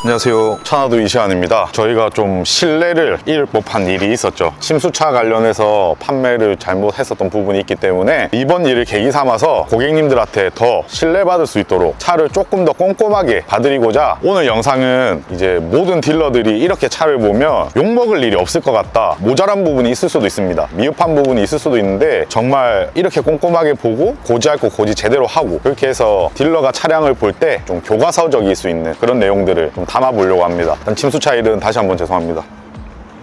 안녕하세요, 차나도 이시안입니다. 저희가 좀 신뢰를 잃을 법한 일이 있었죠. 침수차 관련해서 판매를 잘못했었던 부분이 있기 때문에 이번 일을 계기 삼아서 고객님들한테 더 신뢰받을 수 있도록 차를 조금 더 꼼꼼하게 봐드리고자 오늘 영상은 이제 모든 딜러들이 이렇게 차를 보면 욕먹을 일이 없을 것 같다, 모자란 부분이 있을 수도 있습니다, 미흡한 부분이 있을 수도 있는데 정말 이렇게 꼼꼼하게 보고 고지할 거 고지 제대로 하고, 그렇게 해서 딜러가 차량을 볼 때 좀 교과서적일 수 있는 그런 내용들을 좀 담아보려고 합니다. 일단 침수차 일은 다시 한번 죄송합니다.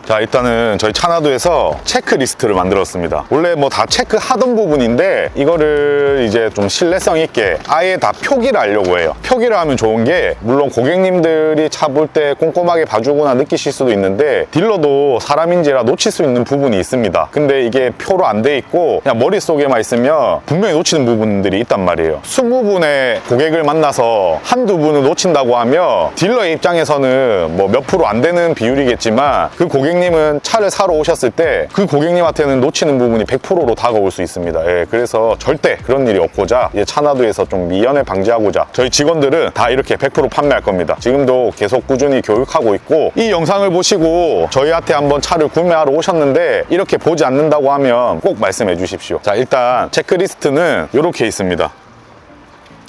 자, 일단은 저희 차나도에서 체크리스트를 만들었습니다. 원래 뭐 다 체크하던 부분인데 이거를 이제 좀 신뢰성 있게 아예 다 표기를 하려고 해요. 표기를 하면 좋은 게, 물론 고객님들이 차 볼 때 꼼꼼하게 봐주거나 느끼실 수도 있는데 딜러도 사람인지라 놓칠 수 있는 부분이 있습니다. 근데 이게 표로 안 돼 있고 그냥 머릿속에만 있으면 분명히 놓치는 부분들이 있단 말이에요. 20분의 고객을 만나서 한두 분을 놓친다고 하면 딜러의 입장에서는 뭐 몇 프로 안 되는 비율이겠지만, 그 고객님은 차를 사러 오셨을 때 그 고객님한테는 놓치는 부분이 100%로 다가올 수 있습니다. 예, 그래서 절대 그런 일이 없고자 차나도에서 좀 미연을 방지하고자 저희 직원들은 다 이렇게 100% 판매할 겁니다. 지금도 계속 꾸준히 교육하고 있고, 이 영상을 보시고 저희한테 한번 차를 구매하러 오셨는데 이렇게 보지 않는다고 하면 꼭 말씀해 주십시오. 자, 일단 체크리스트는 이렇게 있습니다.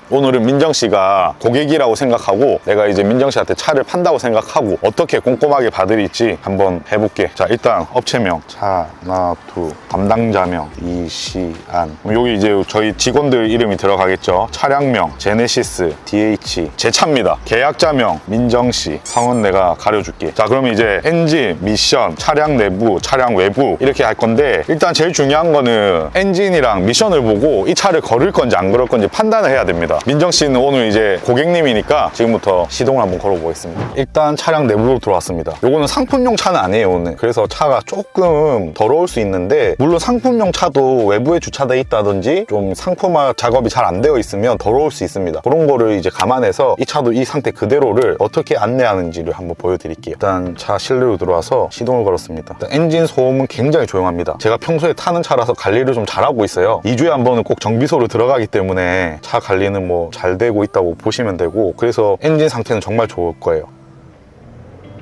오늘은 민정씨가 고객이라고 생각하고 내가 이제 민정씨한테 차를 판다고 생각하고 어떻게 꼼꼼하게 봐드릴지 한번 해볼게. 자, 일단 업체명 차나도, 담당자명 이시안, 여기 이제 저희 직원들 이름이 들어가겠죠. 차량명 제네시스 DH, 제 차입니다. 계약자명 민정씨, 성은 내가 가려줄게. 자, 그러면 이제 엔진, 미션, 차량 내부, 차량 외부 이렇게 할 건데, 일단 제일 중요한 거는 엔진이랑 미션을 보고 이 차를 걸을 건지 안 걸을 건지 판단을 해야 됩니다. 민정 씨는 오늘 이제 고객님이니까 지금부터 시동을 한번 걸어보겠습니다. 일단 차량 내부로 들어왔습니다. 요거는 상품용 차는 아니에요, 오늘. 그래서 차가 조금 더러울 수 있는데, 물론 상품용 차도 외부에 주차되어 있다든지 좀 상품화 작업이 잘 안 되어 있으면 더러울 수 있습니다. 그런 거를 이제 감안해서 이 차도 이 상태 그대로를 어떻게 안내하는지를 한번 보여드릴게요. 일단 차 실내로 들어와서 시동을 걸었습니다. 일단 엔진 소음은 굉장히 조용합니다. 제가 평소에 타는 차라서 관리를 좀 잘하고 있어요. 2주에 한 번은 꼭 정비소를 들어가기 때문에 차 관리는 뭐 잘 되고 있다고 보시면 되고, 그래서 엔진 상태는 정말 좋을 거예요.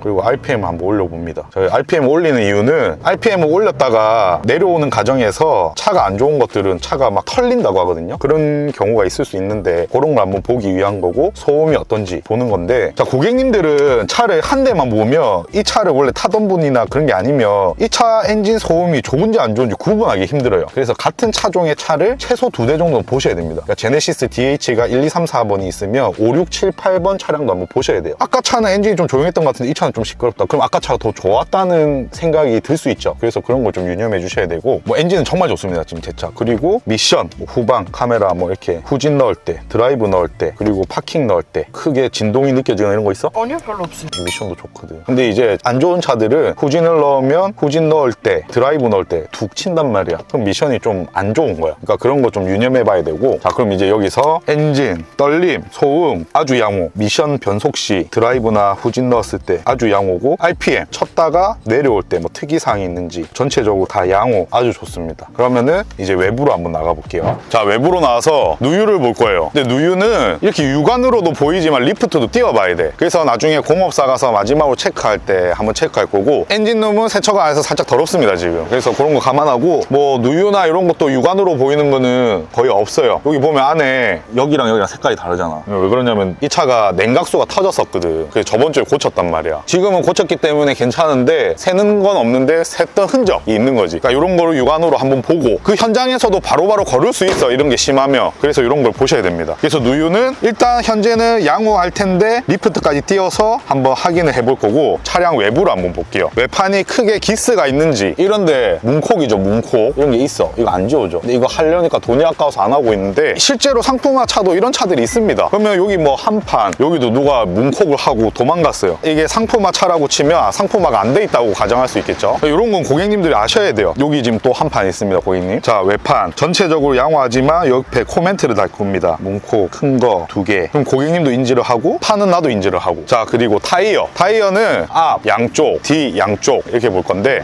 그리고 RPM 한번 올려봅니다. 저희 RPM 올리는 이유는, RPM을 올렸다가 내려오는 과정에서 차가 안 좋은 것들은 차가 막 털린다고 하거든요. 그런 경우가 있을 수 있는데 그런 걸 한번 보기 위한 거고, 소음이 어떤지 보는 건데, 자, 고객님들은 차를 한 대만 보면 이 차를 원래 타던 분이나 그런 게 아니면 이 차 엔진 소음이 좋은지 안 좋은지 구분하기 힘들어요. 그래서 같은 차종의 차를 최소 2대 정도는 보셔야 됩니다. 그러니까 제네시스 DH가 1, 2, 3, 4번이 있으면 5, 6, 7, 8번 차량도 한번 보셔야 돼요. 아까 차는 엔진이 좀 조용했던 것 같은데 이 차는 좀 시끄럽다. 그럼 아까 차가 더 좋았다는 생각이 들 수 있죠. 그래서 그런 걸 좀 유념해 주셔야 되고, 뭐 엔진은 정말 좋습니다, 지금 제 차. 그리고 미션, 뭐 후방 카메라, 뭐 이렇게 후진 넣을 때, 드라이브 넣을 때, 그리고 파킹 넣을 때 크게 진동이 느껴지는 이런 거 있어? 아니요, 별로 없어요. 미션도 좋거든. 근데 이제 안 좋은 차들은 후진을 넣으면 후진 넣을 때, 드라이브 넣을 때 툭 친단 말이야. 그럼 미션이 좀 안 좋은 거야. 그러니까 그런 거 좀 유념해 봐야 되고. 자, 그럼 이제 여기서 엔진, 떨림, 소음 아주 양호, 미션 변속 시 드라이브나 후진 넣었을 때 아주 양호고, RPM 쳤다가 내려올 때 뭐 특이사항이 있는지 전체적으로 다 양호, 아주 좋습니다. 그러면은 이제 외부로 한번 나가볼게요. 자, 외부로 나와서 누유를 볼 거예요. 근데 누유는 이렇게 육안으로도 보이지만 리프트도 띄워봐야 돼. 그래서 나중에 공업사 가서 마지막으로 체크할 때 한번 체크할 거고, 엔진룸은 세척을 안 해서 살짝 더럽습니다, 지금. 그래서 그런 거 감안하고, 뭐 누유나 이런 것도 육안으로 보이는 거는 거의 없어요. 여기 보면 안에 여기랑 색깔이 다르잖아. 왜 그러냐면 이 차가 냉각수가 터졌었거든. 그래서 저번 주에 고쳤단 말이야. 지금은 고쳤기 때문에 괜찮은데 새는 건 없는데 샜던 흔적이 있는 거지. 그러니까 이런 거를 육안으로 한번 보고, 그 현장에서도 바로바로 걸을 수 있어, 이런 게 심하면. 그래서 이런 걸 보셔야 됩니다. 그래서 누유는 일단 현재는 양호할 텐데 리프트까지 띄워서 한번 확인을 해볼 거고, 차량 외부를 한번 볼게요. 외판이 크게 기스가 있는지, 이런데 문콕이죠, 문콕. 이런 게 있어. 이거 안 지워져. 근데 이거 하려니까 돈이 아까워서 안 하고 있는데, 실제로 상품화 차도 이런 차들이 있습니다. 그러면 여기 뭐 한 판, 여기도 누가 문콕을 하고 도망갔어요. 이게 상품화 차라고 치면 상품화가 안 돼 있다고 가정할 수 있겠죠. 이런 건 고객님들이 아셔야 돼요. 여기 지금 또 한 판 있습니다, 고객님. 자, 외판 전체적으로 양호하지만 옆에 코멘트를 달 겁니다. 문콕 큰 거 2개. 그럼 고객님도 인지를 하고 판은 나도 인지를 하고. 자, 그리고 타이어는 앞 양쪽, 뒤 양쪽 이렇게 볼 건데,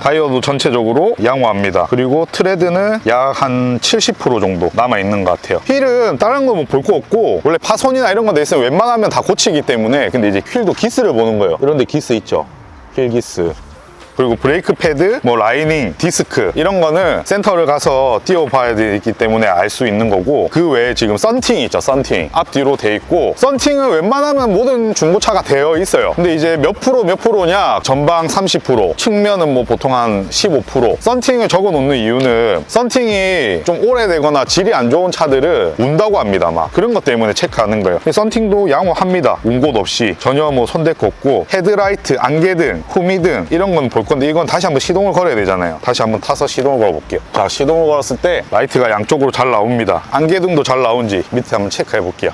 타이어도 전체적으로 양호합니다. 그리고 트레드는 약 한 70% 정도 남아있는 것 같아요. 휠은 다른 거 뭐 볼 거 없고 원래 파손이나 이런 거 돼 있으면 웬만하면 다 고치기 때문에 근데 이제 휠도 기스를 보는 거예요. 이런 데 기스 있죠? 휠 기스. 그리고 브레이크 패드, 뭐 라이닝, 디스크 이런 거는 센터를 가서 띄워봐야 되기 때문에 알 수 있는 거고 그 외에 지금 썬팅이 있죠. 썬팅 앞뒤로 돼 있고 썬팅은 웬만하면 모든 중고차가 되어 있어요. 근데 이제 몇 프로냐 전방 30% 측면은 뭐 보통 한 15% 썬팅을 적어 놓는 이유는 썬팅이 좀 오래되거나 질이 안 좋은 차들은 운다고 합니다. 막 그런 것 때문에 체크하는 거예요. 썬팅도 양호합니다. 운 곳 없이 전혀 뭐 손댈 거 없고 헤드라이트, 안개등, 후미등 이런 건 볼 건데 이건 다시 한번 시동을 걸어야 되잖아요. 다시 한번 타서 시동을 걸어 볼게요. 자, 시동을 걸었을 때 라이트가 양쪽으로 잘 나옵니다. 안개등도 잘 나온지 밑에 한번 체크해 볼게요.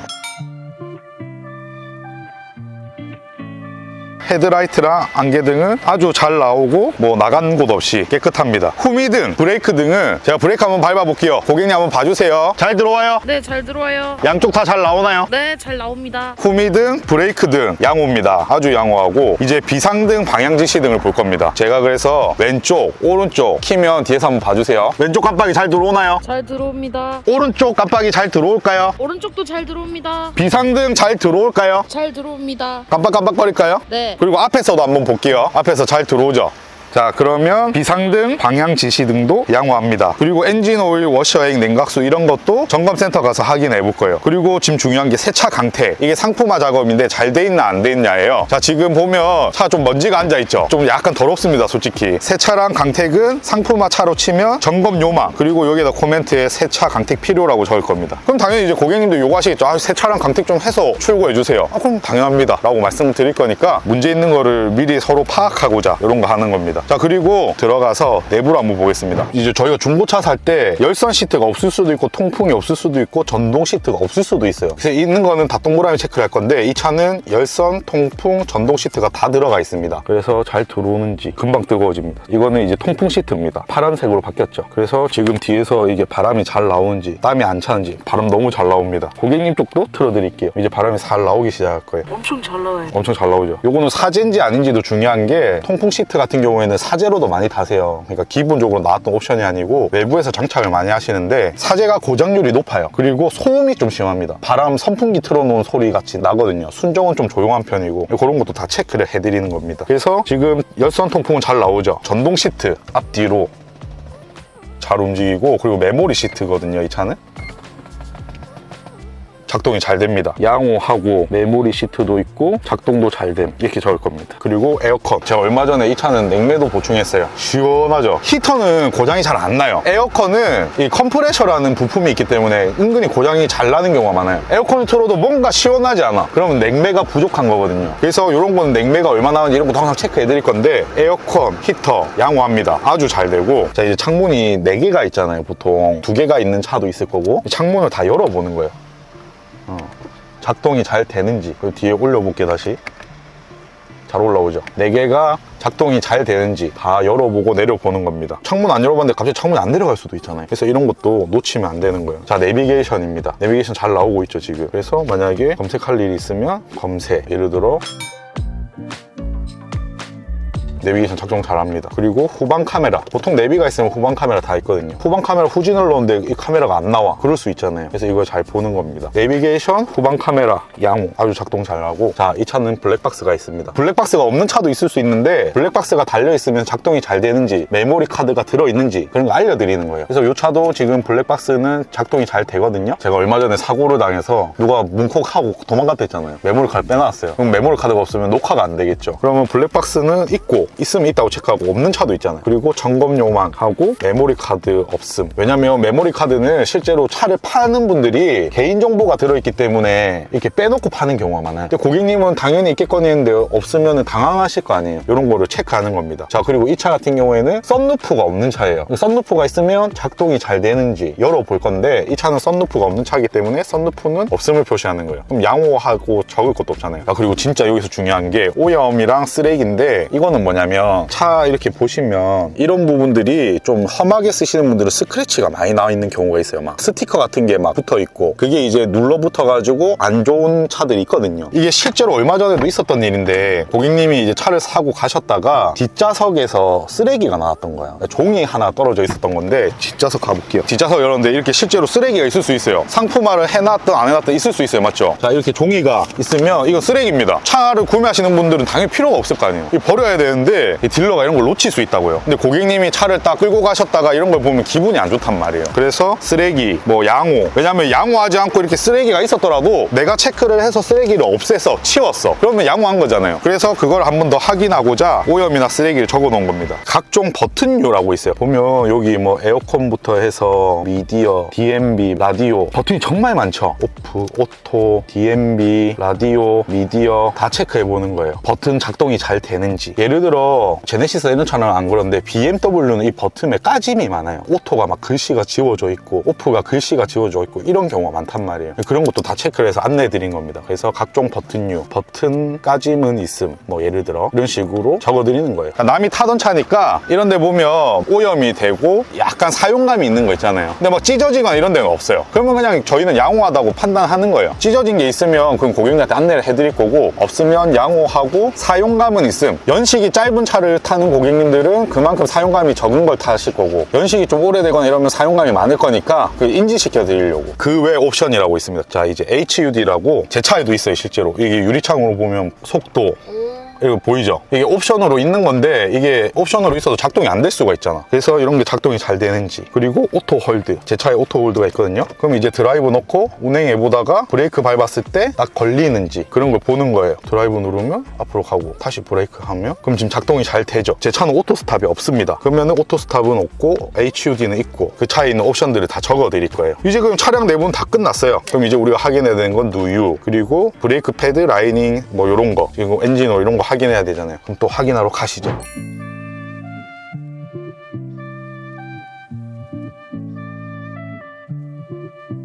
헤드라이트랑 안개등은 아주 잘 나오고 뭐 나간 곳 없이 깨끗합니다. 후미등, 브레이크등은 제가 브레이크 한번 밟아볼게요. 고객님 한번 봐주세요. 잘 들어와요? 네, 잘 들어와요. 양쪽 다 잘 나오나요? 네, 잘 나옵니다. 후미등, 브레이크등 양호입니다. 아주 양호하고 이제 비상등, 방향지시등을 볼 겁니다. 제가 그래서 왼쪽, 오른쪽 키면 뒤에서 한번 봐주세요. 왼쪽 깜빡이 잘 들어오나요? 잘 들어옵니다. 오른쪽 깜빡이 잘 들어올까요? 오른쪽도 잘 들어옵니다. 비상등 잘 들어올까요? 잘 들어옵니다. 깜빡깜빡거릴까요? 네. 그리고 앞에서도 한번 볼게요. 앞에서 잘 들어오죠? 자, 그러면 비상등, 방향 지시등도 양호합니다. 그리고 엔진 오일, 워셔액, 냉각수 이런 것도 점검센터 가서 확인해 볼 거예요. 그리고 지금 중요한 게 세차 강태. 이게 상품화 작업인데 잘 돼 있나 안 돼 있냐예요. 자, 지금 보면 차 좀 먼지가 앉아 있죠. 좀 약간 더럽습니다, 솔직히. 세차랑 강택은 상품화 차로 치면 점검 요망. 그리고 여기다 코멘트에 세차 강택 필요라고 적을 겁니다. 그럼 당연히 이제 고객님도 요구하시겠죠. 아, 세차랑 강택 좀 해서 출고해 주세요. 아, 그럼 당연합니다 라고 말씀을 드릴 거니까 문제 있는 거를 미리 서로 파악하고자 이런 거 하는 겁니다. 자, 그리고 들어가서 내부를 한번 보겠습니다. 이제 저희가 중고차 살 때 열선 시트가 없을 수도 있고 통풍이 없을 수도 있고 전동 시트가 없을 수도 있어요. 그래서 있는 거는 다 동그라미 체크를 할 건데 이 차는 열선, 통풍, 전동 시트가 다 들어가 있습니다. 그래서 잘 들어오는지 금방 뜨거워집니다. 이거는 이제 통풍 시트입니다. 파란색으로 바뀌었죠. 그래서 지금 뒤에서 이게 바람이 잘 나오는지 땀이 안 차는지 바람 너무 잘 나옵니다. 고객님 쪽도 틀어드릴게요. 이제 바람이 잘 나오기 시작할 거예요. 엄청 잘 나와요. 엄청 잘 나오죠. 요거는 사제인지 아닌지도 중요한 게 통풍 시트 같은 경우에는 사제로도 많이 다세요. 그러니까 기본적으로 나왔던 옵션이 아니고 외부에서 장착을 많이 하시는데 사제가 고장률이 높아요. 그리고 소음이 좀 심합니다. 바람 선풍기 틀어놓은 소리 같이 나거든요. 순정은 좀 조용한 편이고 그런 것도 다 체크를 해드리는 겁니다. 그래서 지금 열선 통풍은 잘 나오죠. 전동 시트 앞뒤로 잘 움직이고 그리고 메모리 시트거든요. 이 차는 작동이 잘 됩니다. 양호하고 메모리 시트도 있고 작동도 잘 됨 이렇게 적을 겁니다. 그리고 에어컨, 제가 얼마 전에 이 차는 냉매도 보충했어요. 시원하죠. 히터는 고장이 잘 안 나요. 에어컨은 이 컴프레셔라는 부품이 있기 때문에 은근히 고장이 잘 나는 경우가 많아요. 에어컨을 틀어도 뭔가 시원하지 않아. 그러면 냉매가 부족한 거거든요. 그래서 이런 거는 냉매가 얼마나 나는지 이런 것도 항상 체크해 드릴 건데 에어컨, 히터 양호합니다. 아주 잘 되고 자, 이제 창문이 4개가 있잖아요. 보통 2개가 있는 차도 있을 거고 창문을 다 열어보는 거예요. 작동이 잘 되는지. 그리고 뒤에 올려볼게. 다시 잘 올라오죠. 4개가 작동이 잘 되는지 다 열어보고 내려보는 겁니다. 창문 안 열어봤는데 갑자기 창문이 안 내려갈 수도 있잖아요. 그래서 이런 것도 놓치면 안 되는 거예요. 자, 내비게이션입니다. 내비게이션 잘 나오고 있죠 지금. 그래서 만약에 검색할 일이 있으면 검색, 예를 들어 내비게이션 작동 잘합니다. 그리고 후방 카메라, 보통 내비가 있으면 후방 카메라 다 있거든요. 후방 카메라 후진을 넣었는데 이 카메라가 안 나와. 그럴 수 있잖아요. 그래서 이걸 잘 보는 겁니다. 내비게이션, 후방 카메라 양호 아주 작동 잘하고 자, 이 차는 블랙박스가 있습니다. 블랙박스가 없는 차도 있을 수 있는데 블랙박스가 달려있으면 작동이 잘 되는지 메모리 카드가 들어있는지 그런 거 알려드리는 거예요. 그래서 이 차도 지금 블랙박스는 작동이 잘 되거든요. 제가 얼마 전에 사고를 당해서 누가 문콕하고 도망갔다 했잖아요. 메모리 카드 빼놨어요. 그럼 메모리 카드가 없으면 녹화가 안 되겠죠. 그러면 블랙박스는 있고 있으면 있다고 체크하고 없는 차도 있잖아요. 그리고 점검 요망하고 메모리 카드 없음. 왜냐면 메모리 카드는 실제로 차를 파는 분들이 개인정보가 들어있기 때문에 이렇게 빼놓고 파는 경우가 많아요. 근데 고객님은 당연히 있겠거니 했는데 없으면 당황하실 거 아니에요. 이런 거를 체크하는 겁니다. 자, 그리고 이 차 같은 경우에는 썬루프가 없는 차예요. 썬루프가 있으면 작동이 잘 되는지 열어볼 건데 이 차는 썬루프가 없는 차이기 때문에 썬루프는 없음을 표시하는 거예요. 그럼 양호하고 적을 것도 없잖아요. 자, 그리고 진짜 여기서 중요한 게 오염이랑 쓰레기인데 이거는 뭐냐 있냐면 차 이렇게 보시면 이런 부분들이 좀 험하게 쓰시는 분들은 스크래치가 많이 나와 있는 경우가 있어요. 막 스티커 같은 게 막 붙어 있고 그게 이제 눌러 붙어 가지고 안 좋은 차들이 있거든요. 이게 실제로 얼마 전에도 있었던 일인데 고객님이 이제 차를 사고 가셨다가 뒷좌석에서 쓰레기가 나왔던 거예요. 종이 하나 떨어져 있었던 건데 뒷좌석 가볼게요. 뒷좌석 열었는데 이렇게 실제로 쓰레기가 있을 수 있어요. 상품화를 해놨든 안 해놨든 있을 수 있어요. 맞죠? 자, 이렇게 종이가 있으면 이거 쓰레기입니다. 차를 구매하시는 분들은 당연히 필요가 없을 거 아니에요. 버려야 되는데 이 딜러가 이런 걸 놓칠 수 있다고요. 근데 고객님이 차를 딱 끌고 가셨다가 이런 걸 보면 기분이 안 좋단 말이에요. 그래서 쓰레기, 뭐 양호. 왜냐면 양호하지 않고 이렇게 쓰레기가 있었더라도 내가 체크를 해서 쓰레기를 없애서 치웠어. 그러면 양호한 거잖아요. 그래서 그걸 한 번 더 확인하고자 오염이나 쓰레기를 적어 놓은 겁니다. 각종 버튼류라고 있어요. 보면 여기 뭐 에어컨부터 해서 미디어, DMB, 라디오 버튼이 정말 많죠. 오프, 오토, DMB, 라디오, 미디어 다 체크해 보는 거예요. 버튼 작동이 잘 되는지. 예를 들어 제네시스 이런 차는 안 그런데 BMW는 이 버튼에 까짐이 많아요. 오토가 막 글씨가 지워져 있고 오프가 글씨가 지워져 있고 이런 경우가 많단 말이에요. 그런 것도 다 체크를 해서 안내해 드린 겁니다. 그래서 각종 버튼류, 버튼 까짐은 있음, 뭐 예를 들어 이런 식으로 적어 드리는 거예요. 남이 타던 차니까 이런 데 보면 오염이 되고 약간 사용감이 있는 거 있잖아요. 근데 막 찢어지거나 이런 데는 없어요. 그러면 그냥 저희는 양호하다고 판단하는 거예요. 찢어진 게 있으면 그럼 고객님한테 안내를 해드릴 거고 없으면 양호하고 사용감은 있음. 연식이 짧은 차를 타는 고객님들은 그만큼 사용감이 적은 걸 타실 거고 연식이 좀 오래되거나 이러면 사용감이 많을 거니까 그 인지시켜 드리려고. 그 외 옵션이라고 있습니다. 자, 이제 HUD라고 제 차에도 있어요. 실제로 이게 유리창으로 보면 속도 이거 보이죠? 이게 옵션으로 있는 건데 이게 옵션으로 있어도 작동이 안 될 수가 있잖아. 그래서 이런 게 작동이 잘 되는지. 그리고 오토 홀드, 제 차에 오토 홀드가 있거든요. 그럼 이제 드라이브 놓고 운행해 보다가 브레이크 밟았을 때 딱 걸리는지 그런 걸 보는 거예요. 드라이브 누르면 앞으로 가고 다시 브레이크 하면 그럼 지금 작동이 잘 되죠. 제 차는 오토 스탑이 없습니다. 그러면 오토 스탑은 없고 HUD는 있고 그 차에 있는 옵션들을 다 적어 드릴 거예요. 이제 그럼 차량 내부는 다 끝났어요. 그럼 이제 우리가 확인해야 되는 건 누유, 그리고 브레이크 패드 라이닝 뭐 이런 거, 그리고 엔진 오일 이런 거 확인해야 되잖아요. 그럼 또 확인하러 가시죠.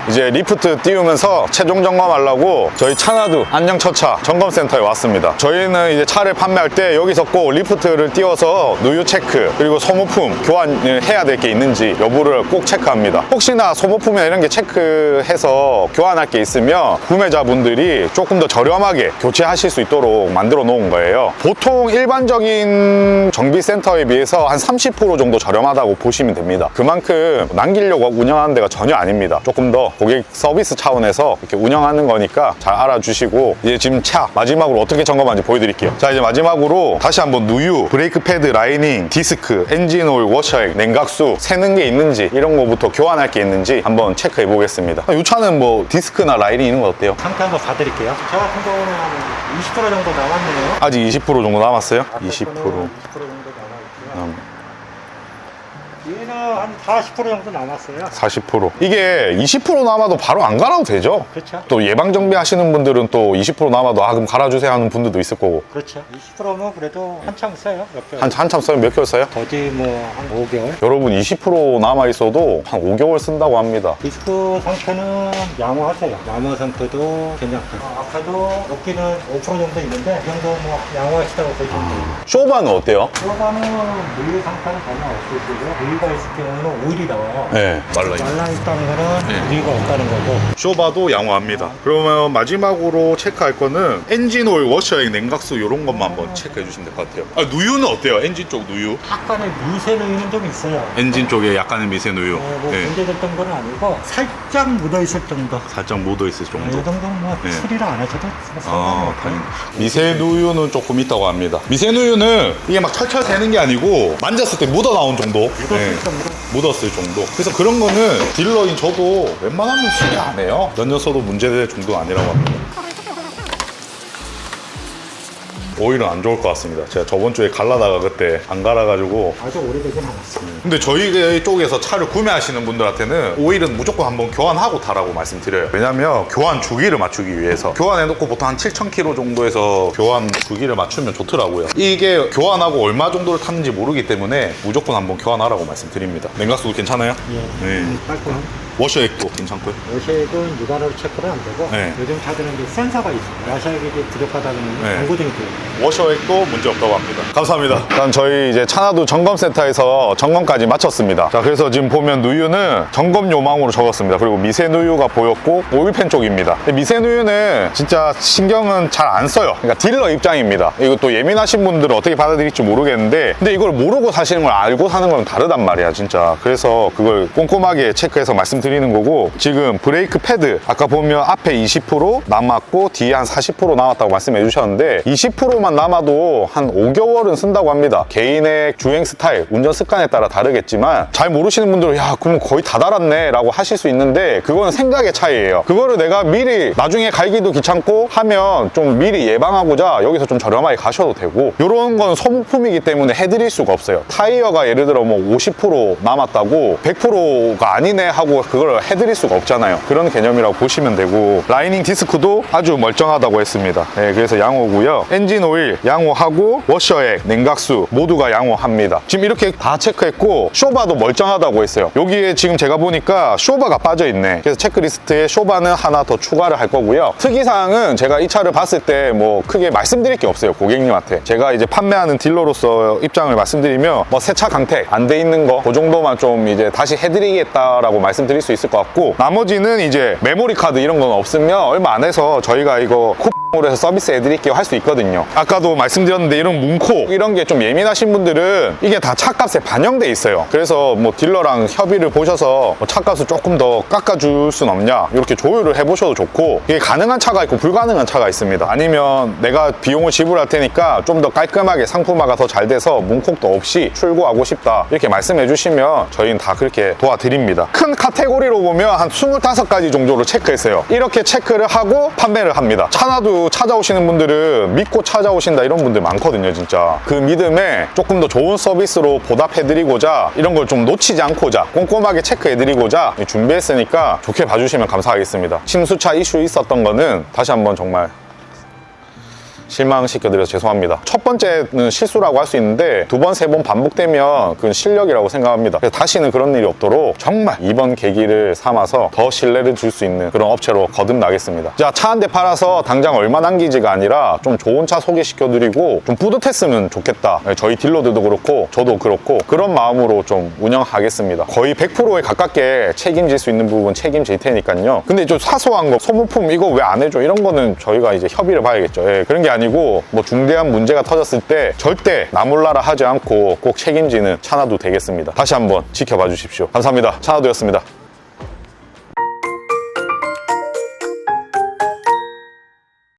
이제 리프트 띄우면서 최종 점검하려고 저희 차나두 안녕처차 점검센터에 왔습니다. 저희는 이제 차를 판매할 때 여기서 꼭 리프트를 띄워서 누유 체크 그리고 소모품 교환을 해야 될 게 있는지 여부를 꼭 체크합니다. 혹시나 소모품이나 이런 게 체크해서 교환할 게 있으면 구매자분들이 조금 더 저렴하게 교체하실 수 있도록 만들어 놓은 거예요. 보통 일반적인 정비센터에 비해서 한 30% 정도 저렴하다고 보시면 됩니다. 그만큼 남기려고 운영하는 데가 전혀 아닙니다. 조금 더 고객 서비스 차원에서 이렇게 운영하는 거니까 잘 알아주시고 이제 지금 차 마지막으로 어떻게 점검하는지 보여드릴게요. 자, 이제 마지막으로 다시 한번 누유, 브레이크 패드, 라이닝, 디스크, 엔진 오일, 워셔액, 냉각수 새는 게 있는지 이런 거부터 교환할 게 있는지 한번 체크해 보겠습니다. 이 차는 뭐 디스크나 라이닝 이런 건 어때요? 상태 한번 봐드릴게요. 저 같은 경우는 한 20% 정도 남았네요. 아직 20% 정도 남았어요? 20%. 20% 정도 남아있고요. 얘는 한 40% 정도 남았어요. 40%. 이게 20% 남아도 바로 안 갈아도 되죠? 그렇죠. 또 예방 정비 하시는 분들은 또 20% 남아도 그럼 갈아주세요 하는 분들도 있을 거고. 그렇죠. 20%면 그래도 한참 써요. 몇 개월. 한참 써요? 몇 개월 써요? 거의 뭐 한 5개월. 여러분 20% 남아 있어도 한 5개월 쓴다고 합니다. 디스크 상태는 양호하세요. 나무 상태도 괜찮고. 아까도 높이는 5% 정도 있는데 이 정도 뭐 양호하시다고 보시면 돼요. 쇼바는 어때요? 초반은 물류 상태는 전혀 없을 거고 물류가 있을 경우는 오일이 나와요. 네, 말라있다는 거는 물류가 없다는 거고. 쇼바도 양호합니다. 그러면 마지막으로 체크할 거는 엔진 오일, 워셔액, 냉각수 이런 것만 한번 체크해 주시면 될 것 같아요. 아, 누유는 어때요? 엔진 쪽 누유? 약간의 미세 누유는 좀 있어요. 엔진 쪽에 약간의 미세 누유. 뭐 문제됐던 건 아니고 살짝 묻어있을 정도. 살짝 묻어 있을 이 정도. 정도는 뭐 네. 처리를 안 하셔도 아, 상관없고요. 다행이다. 미세 누유는 조금 있다고 합니다. 미세 누유는 이게 막 철철 되는 게 아니고 만졌을 때 묻어 나온 정도. 묻었을 정도. 묻었을 정도. 그래서 그런 거는 딜러인 저도 웬만하면 수리 안 해요. 몇 년 써도 문제될 정도는 아니라고 합니다. 오일은 안 좋을 것 같습니다. 제가 저번 주에 갈라다가 그때 안 갈아가지고. 아주 오래되진 않았어요. 근데 저희 쪽에서 차를 구매하시는 분들한테는 오일은 무조건 한번 교환하고 타라고 말씀드려요. 왜냐면 교환 주기를 맞추기 위해서. 교환해놓고 보통 한 7,000km 정도에서 교환 주기를 맞추면 좋더라고요. 이게 교환하고 얼마 정도를 탔는지 모르기 때문에 무조건 한번 교환하라고 말씀드립니다. 냉각수 괜찮아요? 예. 네. 깔끔한. 워셔액도 괜찮고요. 요식은 육안으로 체크는 안 되고 네. 요즘 차들은 이제 센서가 있어요. 야식이 이제 부족하다 그러면 네. 경고등이 들어요. 워셔액도 문제 없다고 합니다. 감사합니다. 일단 저희 이제 차나도 점검센터에서 점검까지 마쳤습니다. 자, 그래서 지금 보면 누유는 점검 요망으로 적었습니다. 그리고 미세 누유가 보였고 오일팬 쪽입니다. 근데 미세 누유는 진짜 신경은 잘 안 써요. 그러니까 딜러 입장입니다. 이거 또 예민하신 분들은 어떻게 받아들일지 모르겠는데 근데 이걸 모르고 사시는 걸 알고 사는 건 다르단 말이야, 진짜. 그래서 그걸 꼼꼼하게 체크해서 말씀드리는 거고 지금 브레이크 패드 아까 보면 앞에 20% 남았고 뒤에 한 40% 남았다고 말씀해 주셨는데 20%만 남아도 한 5개월은 쓴다고 합니다. 개인의 주행 스타일, 운전 습관에 따라 다르겠지만 잘 모르시는 분들은 야 그럼 거의 다 달았네 라고 하실 수 있는데 그거는 생각의 차이예요. 그거를 내가 미리 나중에 갈기도 귀찮고 하면 좀 미리 예방하고자 여기서 좀 저렴하게 가셔도 되고 이런 건 소모품이기 때문에 해드릴 수가 없어요. 타이어가 예를 들어 뭐 50% 남았다고 100%가 아니네 하고 그걸 해드릴 수가 없잖아요. 그런 개념이라고 보시면 되고 라이닝 디스크도 아주 멀쩡하다고 했습니다. 네, 그래서 양호고요. 엔진 오일 양호하고 워셔액, 냉각수 모두가 양호합니다. 지금 이렇게 다 체크했고 쇼바도 멀쩡하다고 했어요. 여기에 지금 제가 보니까 쇼바가 빠져있네. 그래서 체크리스트에 쇼바는 하나 더 추가를 할 거고요. 특이사항은 제가 이 차를 봤을 때 뭐 크게 말씀드릴 게 없어요. 고객님한테. 제가 이제 판매하는 딜러로서 입장을 말씀드리면 뭐 세차 강택 안 돼 있는 거 그 정도만 좀 이제 다시 해드리겠다라고 말씀드릴 수 있을 것 같고 나머지는 이제 메모리 카드 이런 건 없으면 얼마 안 해서 저희가 이거 으로 해서 서비스 해드릴게요 할 수 있거든요. 아까도 말씀드렸는데 이런 문콕 이런 게 좀 예민하신 분들은 이게 다 차값에 반영돼 있어요. 그래서 뭐 딜러랑 협의를 보셔서 뭐 차값을 조금 더 깎아줄 순 없냐 이렇게 조율을 해보셔도 좋고 이게 가능한 차가 있고 불가능한 차가 있습니다. 아니면 내가 비용을 지불할 테니까 좀 더 깔끔하게 상품화가 더 잘 돼서 문콕도 없이 출고하고 싶다 이렇게 말씀해 주시면 저희는 다 그렇게 도와드립니다. 큰 카테고리로 보면 한 25가지 정도로 체크했어요. 이렇게 체크를 하고 판매를 합니다. 차나도 찾아오시는 분들은 믿고 찾아오신다 이런 분들 많거든요, 진짜. 그 믿음에 조금 더 좋은 서비스로 보답해드리고자 이런 걸 좀 놓치지 않고자 꼼꼼하게 체크해드리고자 준비했으니까 좋게 봐주시면 감사하겠습니다. 침수차 이슈 있었던 거는 다시 한번 정말 실망시켜드려서 죄송합니다. 첫 번째는 실수라고 할 수 있는데 두 번, 세 번 반복되면 그건 실력이라고 생각합니다. 그래서 다시는 그런 일이 없도록 정말 이번 계기를 삼아서 더 신뢰를 줄 수 있는 그런 업체로 거듭나겠습니다. 자, 차 한 대 팔아서 당장 얼마 남기지가 아니라 좀 좋은 차 소개시켜드리고 좀 뿌듯했으면 좋겠다. 저희 딜러들도 그렇고 저도 그렇고 그런 마음으로 좀 운영하겠습니다. 거의 100%에 가깝게 책임질 수 있는 부분 책임질 테니까요. 근데 좀 사소한 거 소모품 이거 왜 안 해줘? 이런 거는 저희가 이제 협의를 봐야겠죠. 예, 그런 게 아니고 뭐 중대한 문제가 터졌을 때 절대 나몰라라 하지 않고 꼭 책임지는 차나도 되겠습니다. 다시 한번 지켜봐 주십시오. 감사합니다. 차나도였습니다.